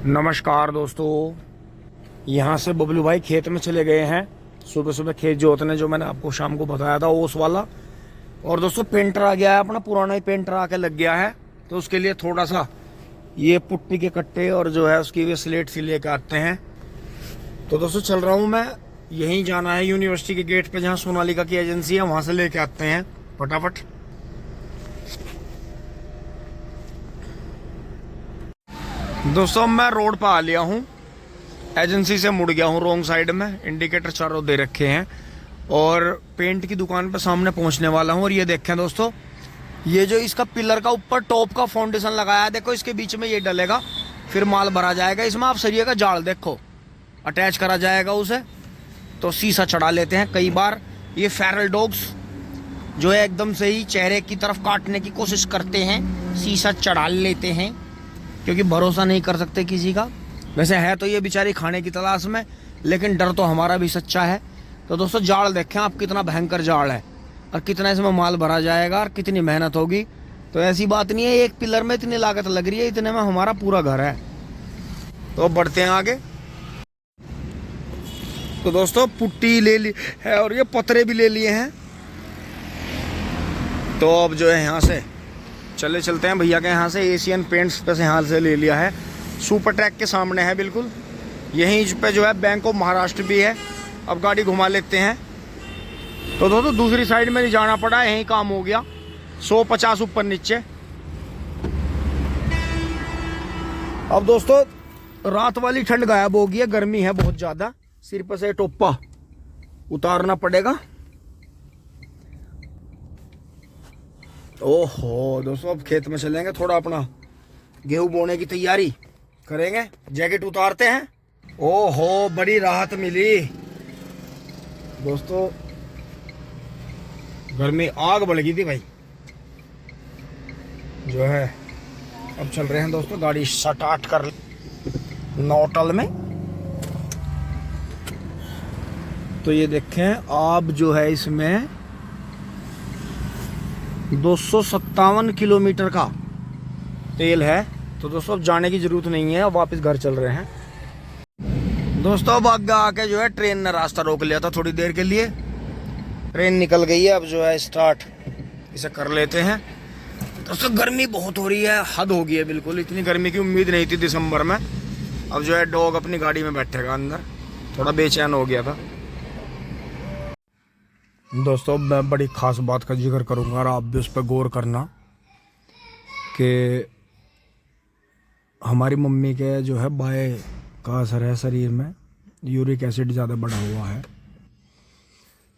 नमस्कार दोस्तों, यहाँ से बबलू भाई खेत में चले गए हैं। सुबह सुबह खेत जोतने, जो मैंने आपको शाम को बताया था ओस वाला। और दोस्तों पेंटर आ गया है, अपना पुराना ही पेंटर आके लग गया है। तो उसके लिए थोड़ा सा ये पुट्टी के कट्टे और जो है उसकी वे स्लेट सी लेके आते हैं। तो दोस्तों चल रहा हूँ मैं, यहीं जाना है यूनिवर्सिटी के गेट पे जहाँ सोनालिका की एजेंसी है, वहाँ से लेके आते हैं फटाफट। दोस्तों मैं रोड पर आ लिया हूँ, एजेंसी से मुड़ गया हूँ रॉन्ग साइड में। इंडिकेटर चारों दे रखे हैं और पेंट की दुकान पे सामने पहुँचने वाला हूँ। और ये देखें दोस्तों, ये जो इसका पिलर का ऊपर टॉप का फाउंडेशन लगाया है, देखो इसके बीच में ये डलेगा, फिर माल भरा जाएगा। इसमें आप सरिये का जाल देखो अटैच करा जाएगा उसे, तो शीशा चढ़ा लेते हैं। कई बार ये फेरल डॉग्स जो है एकदम से ही चेहरे की तरफ काटने की कोशिश करते हैं, शीशा चढ़ा लेते हैं, क्योंकि भरोसा नहीं कर सकते किसी का। वैसे है तो ये बेचारी खाने की तलाश में, लेकिन डर तो हमारा भी सच्चा है। तो दोस्तों जाल देखें आप, कितना भयंकर जाल है और कितना इसमें माल भरा जाएगा और कितनी मेहनत होगी। तो ऐसी बात नहीं है एक पिलर में इतनी लागत लग रही है, इतने में हमारा पूरा घर है। तो अब बढ़ते हैं आगे। तो दोस्तों पुट्टी ले ली है और ये पतरे भी ले लिए हैं। तो अब जो है यहाँ से चलते हैं भैया के यहाँ से। एशियन पेंट्स पे से यहाँ से ले लिया है, सुपर ट्रैक के सामने है बिल्कुल। यहीं पे जो है बैंक ऑफ महाराष्ट्र भी है। अब गाड़ी घुमा लेते हैं। तो दोस्तों दूसरी साइड में नहीं जाना पड़ा, यहीं काम हो गया। 150 ऊपर नीचे। अब दोस्तों रात वाली ठंड गायब हो गई है, गर्मी है बहुत ज्यादा। सिर पर से टोपा उतारना पड़ेगा। ओहो दोस्तों, अब खेत में चलेंगे, थोड़ा अपना गेहूं बोने की तैयारी करेंगे। जैकेट उतारते हैं। ओहो बड़ी राहत मिली दोस्तों, गर्मी आग बढ़ गई थी भाई जो है। अब चल रहे हैं दोस्तों, गाड़ी स्टार्ट कर नौटल में। तो ये देखें आप, जो है इसमें 257 किलोमीटर का तेल है। तो दोस्तों अब जाने की जरूरत नहीं है, अब वापस घर चल रहे हैं। दोस्तों अब आगे आके जो है ट्रेन ने रास्ता रोक लिया था थोड़ी देर के लिए। ट्रेन निकल गई है, अब जो है स्टार्ट इसे कर लेते हैं। दोस्तों गर्मी बहुत हो रही है, हद हो गई है बिल्कुल। इतनी गर्मी की उम्मीद नहीं थी दिसंबर में। अब जो है डॉग अपनी गाड़ी में बैठेगा अंदर, थोड़ा बेचैन हो गया था। दोस्तों मैं बड़ी ख़ास बात का जिक्र करूंगा और आप भी उस पर गौर करना कि हमारी मम्मी के जो है बाएं का असर है शरीर में, यूरिक एसिड ज़्यादा बढ़ा हुआ है।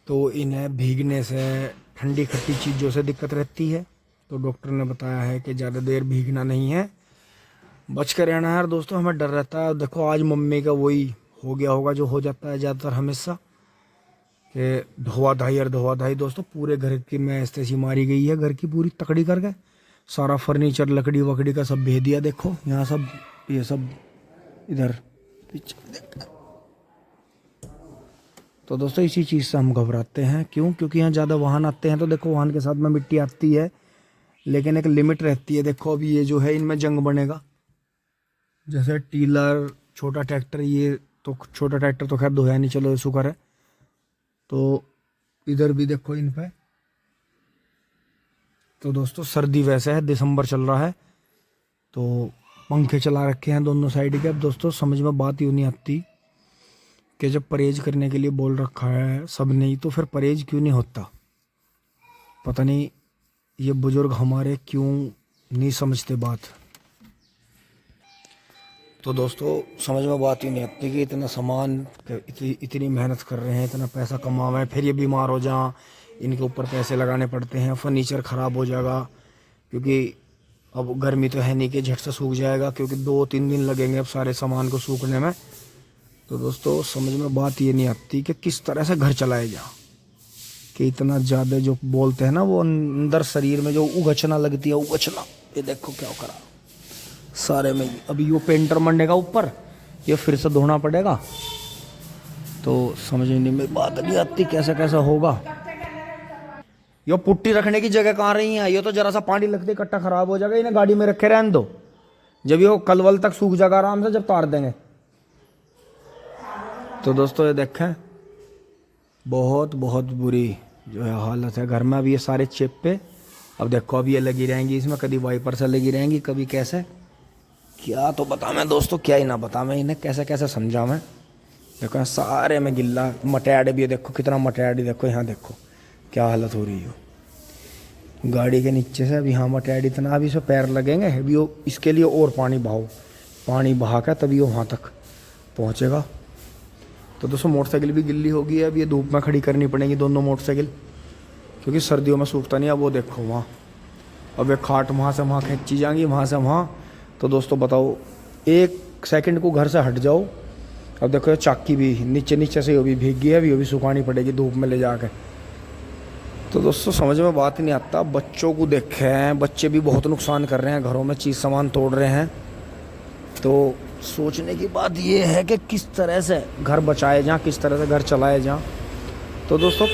तो इन्हें भीगने से, ठंडी खट्टी चीज़ों से दिक्कत रहती है। तो डॉक्टर ने बताया है कि ज़्यादा देर भीगना नहीं है, बच कर रहना है। और दोस्तों हमें डर रहता है, देखो आज मम्मी का वही हो गया होगा जो हो जाता है ज़्यादातर हमेशा, कि धोआ धाई। दोस्तों पूरे घर की में ऐसी मारी गई है, घर की पूरी तकड़ी करके। सारा फर्नीचर लकड़ी वकड़ी का सब भेज दिया। देखो यहाँ सब, ये सब इधर पीछे। तो दोस्तों इसी चीज़ से हम घबराते हैं। क्यों? क्योंकि यहाँ ज़्यादा वाहन आते हैं। तो देखो वाहन के साथ में मिट्टी आती है, लेकिन एक लिमिट रहती है। देखो अभी ये जो है इनमें जंग बनेगा। जैसे टीलर, छोटा ट्रैक्टर, ये तो छोटा ट्रैक्टर तो खैर धोया नहीं, चलो शुक्र है। तो इधर भी देखो इन पे। तो दोस्तों सर्दी वैसे है, दिसंबर चल रहा है, तो पंखे चला रखे हैं दोनों साइड के। अब दोस्तों समझ में बात यूँ नहीं आती कि जब परहेज करने के लिए बोल रखा है सब नहीं, तो फिर परहेज क्यों नहीं होता? पता नहीं ये बुजुर्ग हमारे क्यों नहीं समझते बात। तो दोस्तों समझ में बात ही नहीं आती कि इतना सामान, इतनी मेहनत कर रहे हैं, इतना पैसा कमा रहे हैं, फिर ये बीमार हो जाएं, इनके ऊपर पैसे लगाने पड़ते हैं, फर्नीचर ख़राब हो जाएगा। क्योंकि अब गर्मी तो है नहीं कि झट से सूख जाएगा, क्योंकि 2-3 दिन लगेंगे अब सारे सामान को सूखने में। तो दोस्तों समझ में बात ये नहीं आती कि किस तरह से घर चलाया जा, कि इतना ज़्यादा जो बोलते हैं ना, वो अंदर शरीर में जो उगचना लगती है, उगचना। ये देखो क्या करा सारे में। अभी वो पेंटर मरने का ऊपर, ये फिर से धोना पड़ेगा। तो समझ में बात नहीं आती कैसे कैसा होगा। ये पुट्टी रखने की जगह कहाँ रही है? ये तो जरा सा पानी लगते इकट्ठा खराब हो जाएगा। इन्हें गाड़ी में रखे रहने दो, जब ये कल वल तक सूख जाएगा आराम से, जब तार देंगे। तो दोस्तों ये देखें, बहुत बहुत बुरी जो है हालत है। घर में अभी ये सारे चिप पे, अब देखो अभी ये लगी रहेंगी इसमें, कभी वाइपर से लगी रहेंगी, कभी कैसे, क्या तो बता मैं दोस्तों, क्या ही ना बता मैं इन्हें, कैसे कैसे समझा मैं। देखो सारे में गिल्ला, मटैड भी देखो कितना मटैड, देखो यहाँ देखो क्या हालत हो रही है गाड़ी के नीचे से। अभी यहाँ मटैड इतना, अभी इसमें पैर लगेंगे, अभी वो इसके लिए और पानी बहा कर तभी वो वहाँ तक पहुँचेगा। तो दोस्तों मोटरसाइकिल भी गिल्ली होगी, अब ये धूप में खड़ी करनी पड़ेगी दोनों मोटरसाइकिल, क्योंकि सर्दियों में सूखता नहीं। अब वो देखो वहाँ, अब एक खाट वहाँ से वहाँ खींची जाएंगी, वहाँ से वहाँ। तो दोस्तों बताओ, एक सेकंड को घर से हट जाओ। अब देखो ये चाकी भी नीचे से वो भी भीग गई है, अभी वो भी सुखानी पड़ेगी धूप में ले जाकर। तो दोस्तों समझ में बात नहीं आता। बच्चों को देखे हैं, बच्चे भी बहुत नुकसान कर रहे हैं, घरों में चीज़ सामान तोड़ रहे हैं। तो सोचने की बात ये है कि किस तरह से घर बचाए जाएं, किस तरह से घर चलाए जाएं। तो दोस्तों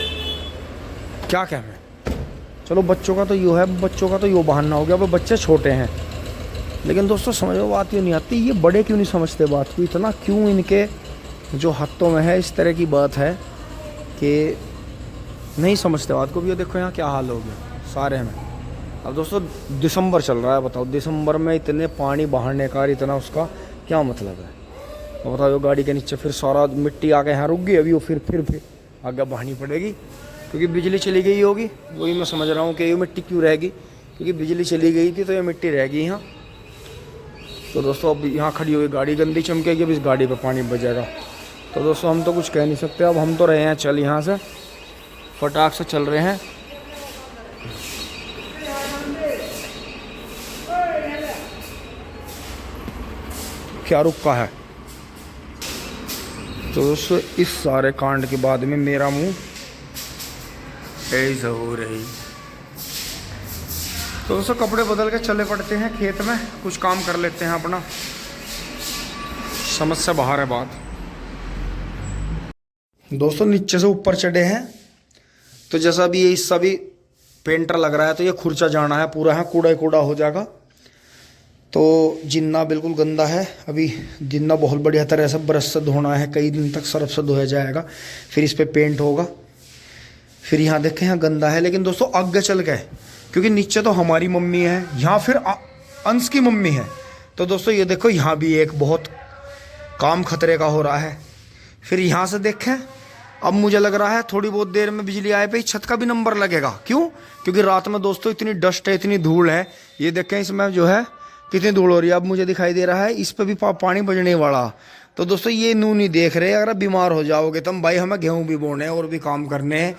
क्या कहना है, चलो बच्चों का तो यूँ है, बच्चों का तो यूँ बहाना हो गया, वो बच्चे छोटे हैं। लेकिन दोस्तों समझ में बात ये नहीं आती, ये बड़े क्यों नहीं समझते बात को, इतना क्यों इनके जो हाथों में है इस तरह की बात है कि नहीं समझते बात को भी। ये देखो यहाँ क्या हाल हो गया सारे में। अब दोस्तों दिसंबर चल रहा है, बताओ दिसंबर में इतने पानी बहाने का, इतना उसका क्या मतलब है। अब बताओ गाड़ी के नीचे फिर सारा मिट्टी आके यहाँ रुक गई, अभी वो फिर आगे बहानी पड़ेगी, क्योंकि बिजली चली गई होगी। वही मैं समझ रहा हूँ कि ये मिट्टी क्यों रहेगी, क्योंकि बिजली चली गई थी तो ये मिट्टी रहेगी यहाँ। तो दोस्तों अब यहाँ खड़ी हुई गाड़ी गंदी चमकेगी, अब इस गाड़ी पे पानी बजेगा। तो दोस्तों हम तो कुछ कह नहीं सकते, अब हम तो रहे हैं चल यहाँ से फटाक से चल रहे हैं। क्या रुका है। तो दोस्तों इस सारे कांड के बाद में मेरा मुंह ऐसा हो रही। तो दोस्तों कपड़े बदल के चले पड़ते हैं खेत में, कुछ काम कर लेते हैं अपना, समझ से बाहर है बात। दोस्तों नीचे से ऊपर चढ़े हैं, तो जैसा भी ये हिस्सा भी पेंटर लग रहा है, तो ये खुर्चा जाना है पूरा, है कूड़ा कूड़ा हो जाएगा। तो जिन्ना बिल्कुल गंदा है, अभी जिन्ना बहुत बढ़िया तरह से ब्रश से धोना है, कई दिन तक सर्फ से धोया जाएगा, फिर इस पे पेंट होगा। फिर यहाँ देखें यहाँ गंदा है, लेकिन दोस्तों आगे चल गए, क्योंकि नीचे तो हमारी मम्मी है, यहाँ फिर अंश की मम्मी है। तो दोस्तों ये देखो यहाँ भी एक बहुत काम खतरे का हो रहा है। फिर यहाँ से देखें, अब मुझे लग रहा है थोड़ी बहुत देर में बिजली आए पे छत का भी नंबर लगेगा। क्यों? क्योंकि रात में दोस्तों इतनी डस्ट है, इतनी धूल है, ये देखें इसमें जो है कितनी धूल हो रही है। अब मुझे दिखाई दे रहा है इस पे भी पानी बजने वाला। तो दोस्तों ये नू नहीं देख रहे, अगर बीमार हो जाओगे तुम भाई, हमें गेहूं भी बोने हैं और भी काम करने हैं।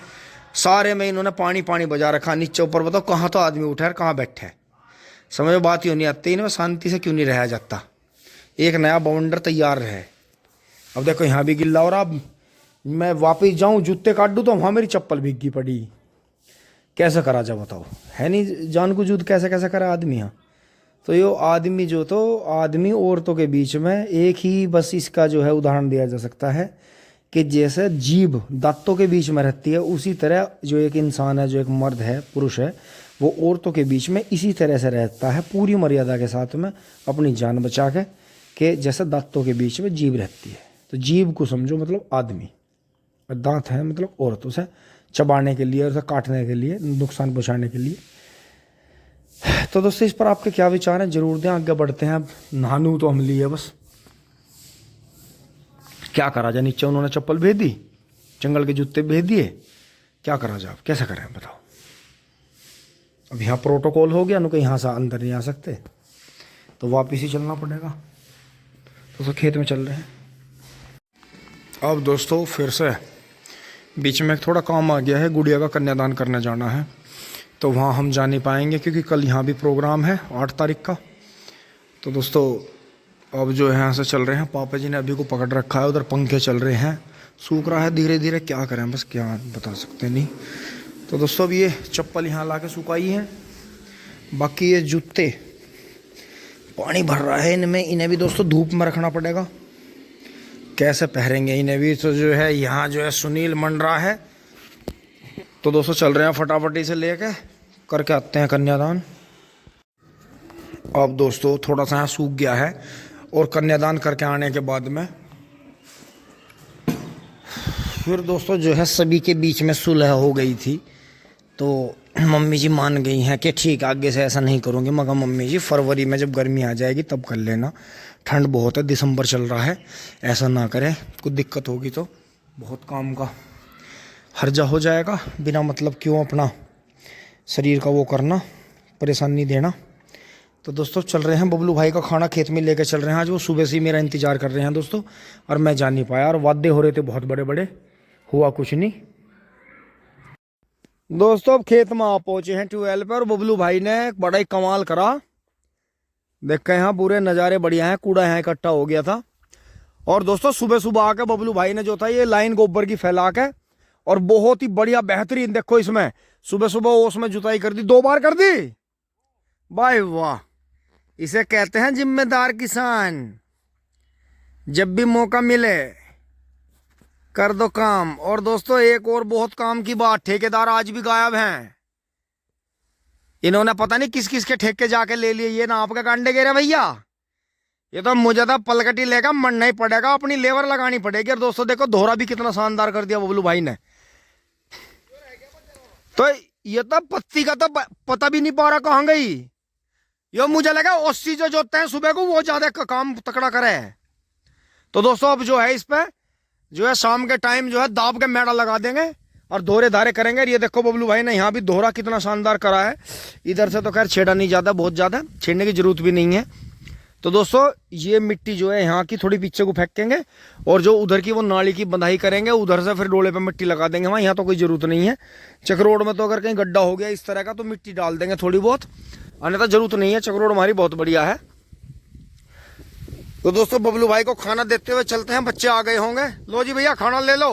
सारे में इन्होंने पानी बजा रखा नीचे ऊपर। बताओ कहाँ तो आदमी उठा है, कहाँ बैठे है, समझ में बात ही नहीं आती। इनमें शांति से क्यों नहीं रहा जाता, एक नया बाउंडर तैयार रहे। अब देखो यहाँ भी गिल्ला, और अब मैं वापस जाऊँ जूते काट दूँ तो वहाँ मेरी चप्पल भीगी पड़ी, कैसे करा जा बताओ। है नहीं जान को जूत कैसे कैसे करा आदमी यहाँ। तो ये आदमी जो, तो आदमी औरतों के बीच में एक ही बस इसका जो है उदाहरण दिया जा सकता है कि जैसे जीभ दांतों के बीच में रहती है, उसी तरह जो एक इंसान है, जो एक मर्द है, पुरुष है, वो औरतों के बीच में इसी तरह से रहता है, पूरी मर्यादा के साथ में, अपनी जान बचा के, कि जैसे दांतों के बीच में जीभ रहती है। तो जीभ को समझो मतलब आदमी, और दांत है मतलब औरत, उसे चबाने के लिए, उसे काटने के लिए, नुकसान पहुँचाने के लिए। तो दोस्तों इस पर आपके क्या विचार हैं जरूर दें। आगे बढ़ते हैं। अब नहानू तो हम लिए, बस क्या करा जाए। नीचे उन्होंने चप्पल भेज दी, जंगल के जूते भेज दिए, क्या करा जाए, कैसे करें बताओ। अब यहाँ प्रोटोकॉल हो गया ना कि यहाँ से अंदर नहीं आ सकते, तो वापिस ही चलना पड़ेगा। तो खेत में चल रहे हैं। अब दोस्तों फिर से बीच में थोड़ा काम आ गया है, गुड़िया का कन्यादान करने जाना है, तो वहाँ हम जा नहीं पाएंगे क्योंकि कल यहाँ भी प्रोग्राम है 8 तारीख का। तो दोस्तों अब जो है यहाँ से चल रहे हैं, पापा जी ने अभी को पकड़ रखा है, उधर पंखे चल रहे हैं, सूख रहा है धीरे धीरे, क्या करें बस, क्या बता सकते नहीं। तो दोस्तों अब ये चप्पल यहाँ ला के सुखाई है, बाकी ये जूते पानी भर रहा है इनमें, इन्हें भी दोस्तों धूप में रखना पड़ेगा, कैसे पहनेंगे इन्हें भी। तो जो है यहाँ जो है सुनील मंडरा है। तो दोस्तों चल रहे हैं फटाफटी से लेके करके आते हैं कन्यादान। अब दोस्तों थोड़ा सा यहाँ सूख गया है और कन्यादान करके आने के बाद में फिर दोस्तों जो है सभी के बीच में सुलह हो गई थी। तो मम्मी जी मान गई हैं कि ठीक आगे से ऐसा नहीं करूँगी। मगर मम्मी जी फरवरी में जब गर्मी आ जाएगी तब कर लेना, ठंड बहुत है, दिसंबर चल रहा है, ऐसा ना करें, कुछ दिक्कत होगी तो बहुत काम का हर्जा हो जाएगा। बिना मतलब क्यों अपना शरीर का वो करना, परेशानी देना। तो दोस्तों चल रहे हैं, बबलू भाई का खाना खेत में लेकर चल रहे हैं। आज वो सुबह से ही मेरा इंतज़ार कर रहे हैं दोस्तों, और मैं जा नहीं पाया, और वादे हो रहे थे बहुत बड़े बड़े, हुआ कुछ नहीं। दोस्तों अब खेत में आप पहुंचे हैं ट्यूबवेल पर, और बबलू भाई ने बड़ा ही कमाल करा। देख के यहाँ पूरे नज़ारे बढ़िया हैं, कूड़ा यहाँ इकट्ठा हो गया था। और दोस्तों सुबह सुबह आके बबलू भाई ने जो था ये लाइन गोबर की फैला के, और बहुत ही बढ़िया बेहतरीन, देखो इसमें सुबह सुबह उसमें जुताई कर दी, 2 बार कर दी भाई, वाह। इसे कहते हैं जिम्मेदार किसान। जब भी मौका मिले कर दो काम। और दोस्तों एक और बहुत काम की बात, ठेकेदार आज भी गायब हैं। इन्होंने पता नहीं किस किस के ठेके जाके ले लिए। ये ना आपके कांडे गिरे भैया, ये तो मुझे तो पलकटी लेगा, मरना ही पड़ेगा, अपनी लेबर लगानी पड़ेगी। और दोस्तों देखो दोहरा भी कितना शानदार कर दिया बबलू भाई ने। तो ये तो पत्ती का तो पता भी नहीं पा रहा कहाँ गई। ये मुझे लगा 80 जो जोतते हैं सुबह को वो ज्यादा काम तकड़ा करे। तो दोस्तों अब जो है इस पे जो है शाम के टाइम जो है दाब के मेड़ा लगा देंगे और दोहरे धारे करेंगे। और ये देखो बबलू भाई ने यहाँ भी दोहरा कितना शानदार करा है। इधर से तो खैर छेड़ा नहीं जाता, बहुत ज़्यादा छेड़ने की जरूरत भी नहीं है। तो दोस्तों ये मिट्टी जो है यहाँ की थोड़ी पीछे को फेंकेंगे, और जो उधर की वो नाली की बंधाई करेंगे, उधर से फिर डोले पे मिट्टी लगा देंगे। वहाँ यहाँ तो कोई ज़रूरत नहीं है। चक्रोड में तो अगर कहीं गड्ढा हो गया इस तरह का तो मिट्टी डाल देंगे थोड़ी बहुत, अन्यथा जरूरत नहीं है। चक्रोड हमारी बहुत बढ़िया है। तो दोस्तों बबलू भाई को खाना देते हुए चलते हैं, बच्चे आ गए होंगे। लो जी भैया खाना ले लो।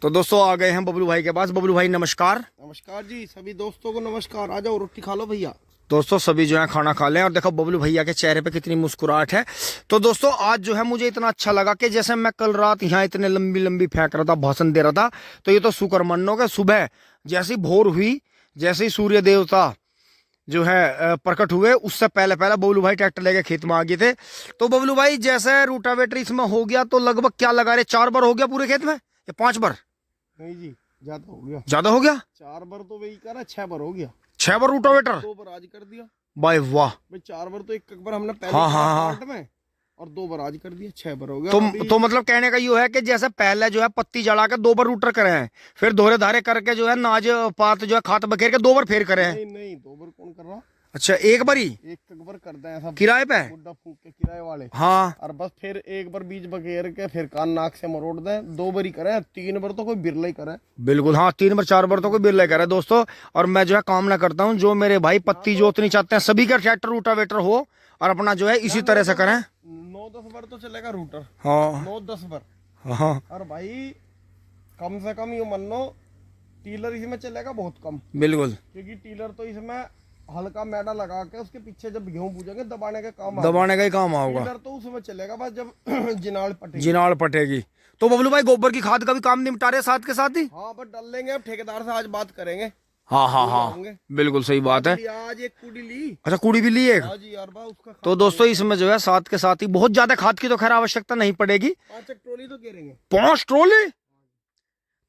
तो दोस्तों आ गए हैं बबलू भाई के पास। बबलू भाई नमस्कार। नमस्कार जी, सभी दोस्तों को नमस्कार। आ जाओ रोटी खा लो भैया। दोस्तों सभी जो है खाना खा लें, और देखो बबलू भैया के चेहरे पे कितनी मुस्कुराहट है। तो दोस्तों आज जो है मुझे इतना अच्छा लगा कि जैसे मैं कल रात यहाँ इतने लंबी लंबी फेंक रहा था, भाषण दे रहा था, तो ये तो शुक्र मानो कि सुबह जैसी भोर हुई, जैसे ही सूर्य देवता जो है प्रकट हुए, उससे पहले पहले बबलू भाई ट्रैक्टर लेके खेत में आ गए थे। तो बबलू भाई जैसे रूटावेटर इसमें हो गया तो लगभग क्या लगा रहे, 4 बार हो गया पूरे खेत में या 5 बार? नहीं जी, ज्यादा हो गया। ज्यादा हो गया? 4 बार तो वही करा, 6 बार हो गया। 6 बार रूटावेटर? 2 बार आज कर दिया भाई वाह। भाई 4 बार तो एक बार हमने पहले हाँ में, और 2 बार आज कर दिया, 6 बार हो गया। तो मतलब कहने का ये है कि जैसे पहले जो है पत्ती जला के 2 बार रूटर करे हैं, फिर दोहरे धारे करके जो है नाज पात जो है खात बखेर के 2 बार फेर करे हैं। नहीं 2 बार कौन कर रहा? अच्छा एक बार ही? एक बार करते हैं सब किराए पे, मुड्डा फूक के किराए वाले। हाँ। और बस फिर एक बार बीज बखेर के फिर कान नाक से मरोड़ दें। 2 बार ही करे, 3 बार तो कोई बिरला ही करे। बिल्कुल हाँ, 3 बार 4 बार तो कोई बिरला करे दोस्तों। और मैं जो है कामना करता हूँ जो मेरे भाई पत्ती जोतनी चाहते हैं सभी का ट्रैक्टर रूटावेटर हो, और अपना जो है इसी तरह से करें। 9-10 बार तो चलेगा रूटर। हाँ 9-10 बार। हाँ। और भाई कम से कम यूं मान लो टीलर इसमें चलेगा बहुत कम। बिल्कुल, क्योंकि टीलर तो इसमें हल्का मैदा लगा के उसके पीछे जब गेहूं पूजेंगे दबाने का काम दबाने का ही काम आएगा। टीलर तो उसमें चलेगा बस जब जिनाल पटेगी। जिनाल पटेगी। तो बबलू भाई गोबर की खाद का भी काम निपटा रहे साथ के साथ ही? हाँ बस डाल लेंगे, अब ठेकेदार से आज बात करेंगे। हाँ हाँ हाँ बिल्कुल सही बात है। आज एक कूड़ी ली। अच्छा कूड़ी भी ली एक? हाँ जी यार, उसका तो दोस्तों इसमें जो है साथ के साथ ही बहुत ज्यादा खाद की तो खैर आवश्यकता नहीं पड़ेगी। 5 ट्रॉली तो घेरेंगे। 5 ट्रॉली?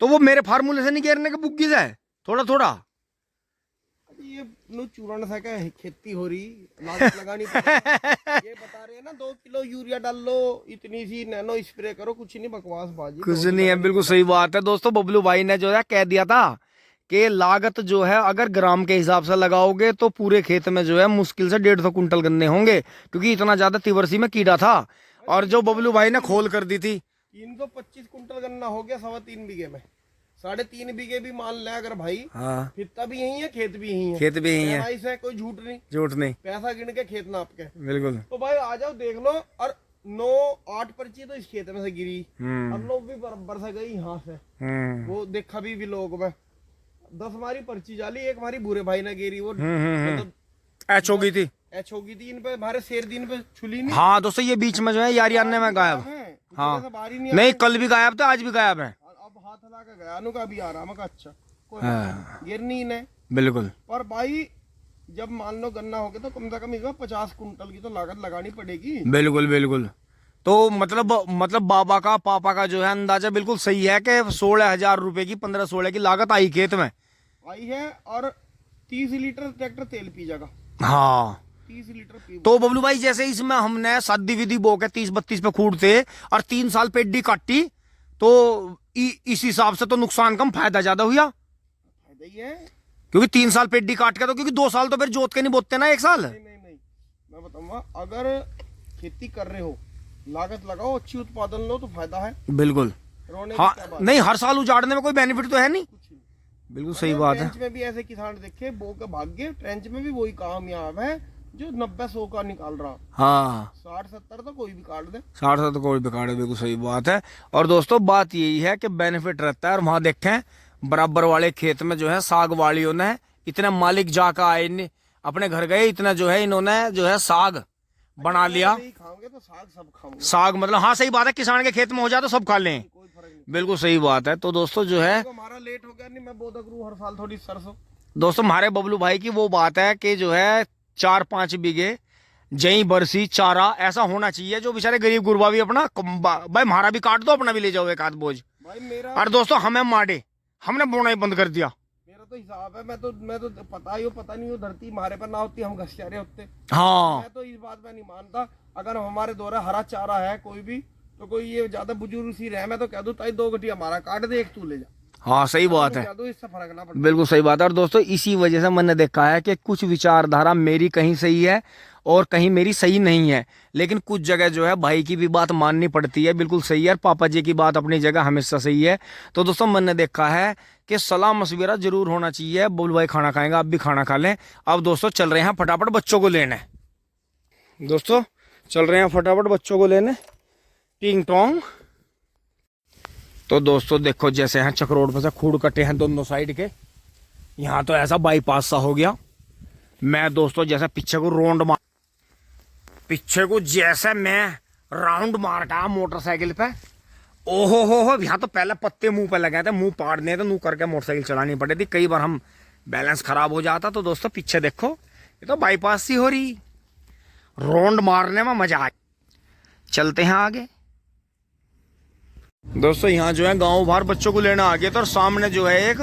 तो वो मेरे फार्मूले से नहीं घेरने के बुग्गी है, थोड़ा थोड़ा ये चूरण सा क्या खेती हो रही, लागत लगानी ये बता रहे हैं ना 2 किलो यूरिया डाल लो, इतनी सी नैनो स्प्रे करो, कुछ नहीं बकवास बाजी, कुछ नहीं है। बिल्कुल सही बात है दोस्तों। बबलू भाई ने जो है कह दिया था कि लागत जो है अगर ग्राम के हिसाब से लगाओगे तो पूरे खेत में जो है मुश्किल से 150 कुंटल गन्ने होंगे, क्योंकि इतना ज्यादा तिवरसी में कीड़ा था। और जो बबलू भाई ने खोल कर दी थी, 325 कुंटल गन्ना हो गया 3.25 बीघे में। 3.5 बीघे भी मान ले अगर भाई, हाँ फिरता भी यही है, खेत भी यही है, खेत भी यही है, से कोई झूठ नहीं, झूठ नहीं, पैसा गिन के खेत नाप के। बिल्कुल। तो भाई आ जाओ देख लो। और 9-8 पर्ची तो इस खेत में से गिरी, और 9 भी बरबर से गई यहाँ से, वो देखा भी लोग में 10 हमारी पर्ची जाली, एक हमारी बुरे भाई ने गिरी, वो एच हो गई थी, एच होगी थी। इन पे हमारे शेर दिन पे छुली नहीं। हाँ दोस्तों ये बीच में जो है यारियाने में गायब। हाँ नहीं कल भी गायब था, आज भी गायब है। अब हाथ हला के गया का भी आ रहा, मैं अच्छा कोई गिरनी ने। बिल्कुल। पर भाई जब मान लो गन्ना हो गया तो कम से कम इसमें 50 कुंटल की तो लागत लगानी पड़ेगी। बिल्कुल बिल्कुल। तो मतलब बाबा का पापा का जो है अंदाजा बिल्कुल सही है कि 16,000 रुपए की 15-16 की लागत आई खेत में आई है। और 30 लीटर ट्रैक्टर तेल पी जाएगा। हाँ 30 लीटर पी। तो बबलू भाई जैसे इसमें हमने शादी विधि बो के 30-32 पे खूटते और 3 साल पेड्डी काटी तो इस हिसाब से तो नुकसान कम फायदा ज्यादा हुआ। फायदा ही है क्योंकि 3 साल पेड्डी काट के तो क्योंकि 2 साल तो फिर जोत के नहीं बोते ना 1 साल। नहीं मैं बताऊंगा, अगर खेती कर रहे हो लागत लगाओ, अच्छी उत्पादन लो तो फायदा है। बिल्कुल। रोने हाँ की क्या बात नहीं, हर साल उजाड़ने में कोई बेनिफिट तो है नहीं। कुछ नहीं। बिल्कुल सही बात है। ट्रेंच में भी ऐसे किसान देखे बो के भाग्य, ट्रेंच में भी वही कामयाब है जो 90-100 का निकाल रहा। हाँ 60-70 तो कोई भी काट दे। 60 तो कोई बिगाड़े, बिल्कुल सही बात है। और दोस्तों बात यही है कि बेनिफिट रहता है। और वहां देखें बराबर वाले खेत में जो है साग वालियों ने इतना मालिक जाका आए अपने घर गए, इतना जो है इन्होंने जो है साग बना लिया। खाओगे तो साग सब खाओगे। साग मतलब हाँ सही बात है, किसान के खेत में हो जाए तो सब खा लें। कोई फर्क नहीं। बिल्कुल सही बात है। तो दोस्तों जो है हमारा लेट हो गया, नहीं मैं बोधा करूँ हर साल थोड़ी सरसों। दोस्तों हमारे बबलू भाई की वो बात है कि जो है 4-5 बीघे जई बरसी चारा ऐसा होना चाहिए जो बेचारे गरीब गुरबा भी अपना भाई हमारा भी काट दो, अपना भी ले जाओ एक आध बोझ। भाई मेरा और दोस्तों हमें माडे हमने बोना ही बंद कर दिया। मेरा तो हिसाब है, मैं तो पता नहीं हो धरती हमारे पर ना होती हम घसियारे होते। हाँ मैं तो इस बात में नहीं मानता। अगर हमारे द्वारा हरा चारा है कोई भी, तो कोई ये ज्यादा बुजुर्ग सी रहे, मैं तो कह दूं ताई 2 गठी हमारा काट दे, एक तू ले जा। हाँ सही बात है, कह दो, इससे फर्क ना पड़ता। बिल्कुल सही बात है। और दोस्तों इसी वजह से मैंने देखा है कि कुछ विचारधारा मेरी कहीं सही है और कहीं मेरी सही नहीं है, लेकिन कुछ जगह जो है भाई की भी बात माननी पड़ती है। बिल्कुल सही है, पापा जी की बात अपनी जगह हमेशा सही है। तो दोस्तों मैंने देखा है कि सलाह मशविरा जरूर होना चाहिए। बुल भाई खाना खाएंगे, आप भी खाना खा लें। अब दोस्तों चल रहे हैं फटाफट बच्चों को लेने। दोस्तों चल रहे हैं फटाफट बच्चों को लेने टिंग टोंग। तो दोस्तों देखो जैसे हैं चक रोड पर से खूड़ कटे हैं दोनों साइड के, यहाँ तो ऐसा बाईपास सा हो गया। मैं दोस्तों जैसे पीछे को जैसे मैं राउंड मारता मोटरसाइकिल पे, ओहो हो यहाँ तो पहले पत्ते मुंह पे लगे थे, मुंह पाड़ने थे, मुंह करके मोटरसाइकिल चलानी पड़ी थी। कई बार हम बैलेंस खराब हो जाता। तो दोस्तों पीछे देखो ये तो बाईपास सी हो रही, राउंड मारने में मजा आ। चलते हैं आगे। दोस्तों यहाँ जो है गांव बाहर बच्चों को लेना आ गया था और सामने जो है एक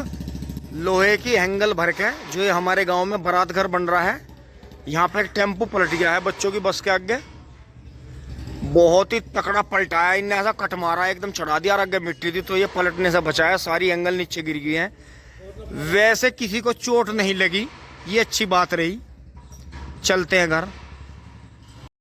लोहे की एंगल भर के जो ये हमारे गांव में बारात घर बन रहा है, यहाँ पे एक टेम्पो पलट गया है बच्चों की बस के आगे। बहुत ही तकड़ा पलटा है इनने, ऐसा कट मारा एकदम चढ़ा दिया और आगे मिट्टी थी तो ये पलटने से बचाया। सारी एंगल नीचे गिर गई है। वैसे किसी को चोट नहीं लगी, ये अच्छी बात रही। चलते हैं घर।